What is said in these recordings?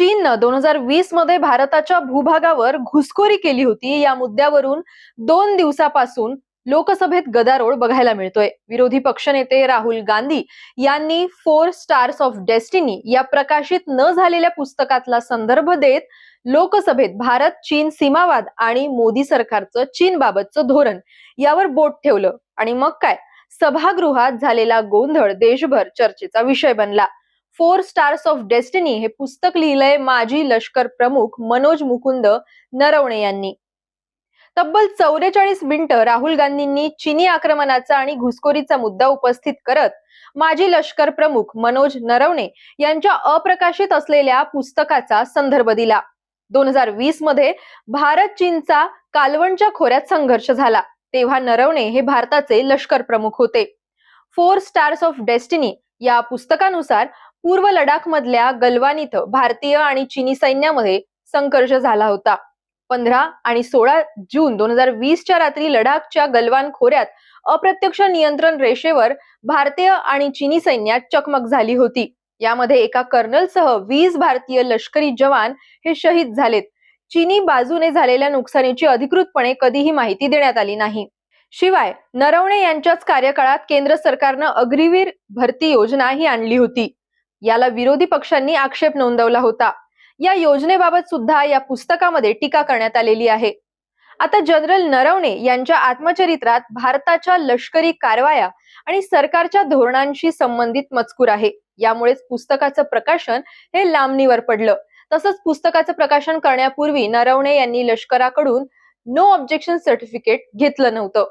चीननं 2020 मध्ये भारताच्या भूभागावर घुसखोरी केली होती. या मुद्द्यावरून 2 दिवसापासून लोकसभेत गदारोळ बघायला मिळतोय. विरोधी पक्षनेते राहुल गांधी यांनी 4 स्टार्स ऑफ डेस्टिनी या प्रकाशित न झालेल्या पुस्तकातला संदर्भ देत लोकसभेत भारत चीन सीमावाद आणि मोदी सरकारचं चीनबाबतचं धोरण यावर बोट ठेवलं आणि मग काय, सभागृहात झालेला गोंधळ देशभर चर्चेचा विषय बनला. 4 स्टार्स ऑफ डेस्टिनी हे पुस्तक लिहिलंय माजी लष्कर प्रमुख मनोज मुकुंद नरवणे यांनी. तब्बल 44 मिनिटं राहुल गांधींनी चीनी आक्रमणाचा आणि घुसखोरीचा मुद्दा उपस्थित करत माजी लष्कर प्रमुख मनोज नरवणे यांच्या अप्रकाशित असलेल्या पुस्तकाचा संदर्भ दिला. 2020 मध्ये भारत चीनचा कालवणच्या खोऱ्यात संघर्ष झाला, तेव्हा नरवणे हे भारताचे लष्कर प्रमुख होते. 4 स्टार्स ऑफ डेस्टिनी या पुस्तकानुसार पूर्व लडाख मधल्या गलवान इथं भारतीय आणि चीनी सैन्यामध्ये संघर्ष झाला होता. 15 आणि 16 जून 2020च्या रात्री लडाखच्या गलवान खोऱ्यात अप्रत्यक्ष नियंत्रण रेषेवर भारतीय आणि चीनी सैन्यात चकमक झाली होती. यामध्ये एका कर्नलसह 20 भारतीय लष्करी जवान हे शहीद झालेत. चीनी बाजूने झालेल्या नुकसानीची अधिकृतपणे कधीही माहिती देण्यात आली नाही. शिवाय नरवणे यांच्याच कार्यकाळात केंद्र सरकारनं अग्निवीर भरती योजना ही आणली होती. याला विरोधी पक्षांनी आक्षेप नोंदवला होता. या योजनेबाबत सुद्धा या पुस्तकामध्ये टीका करण्यात आलेली आहे. आता जनरल नरवणे यांच्या आत्मचरित्रात भारताच्या लष्करी कारवाया आणि सरकारच्या धोरणांशी संबंधित मजकूर आहे. यामुळेच पुस्तकाचं प्रकाशन हे लांबणीवर पडलं. तसंच पुस्तकाचं प्रकाशन करण्यापूर्वी नरवणे यांनी लष्कराकडून नो ऑब्जेक्शन सर्टिफिकेट घेतलं नव्हतं.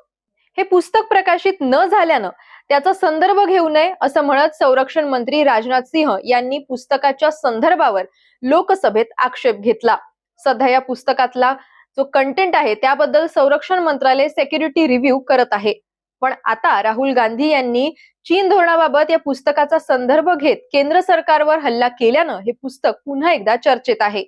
हे पुस्तक प्रकाशित न झाल्यानं त्याचा संदर्भ घेऊ नये असं म्हणत संरक्षण मंत्री राजनाथ सिंह यांनी पुस्तकाच्या संदर्भावर लोकसभेत आक्षेप घेतला. सध्या या पुस्तकातला जो कंटेंट आहे त्याबद्दल संरक्षण मंत्रालय सिक्युरिटी रिव्ह्यू करत आहे. पण आता राहुल गांधी यांनी चीन धोरणाबाबत या पुस्तकाचा संदर्भ घेत केंद्र सरकारवर हल्ला केल्यानं हे पुस्तक पुन्हा एकदा चर्चेत आहे.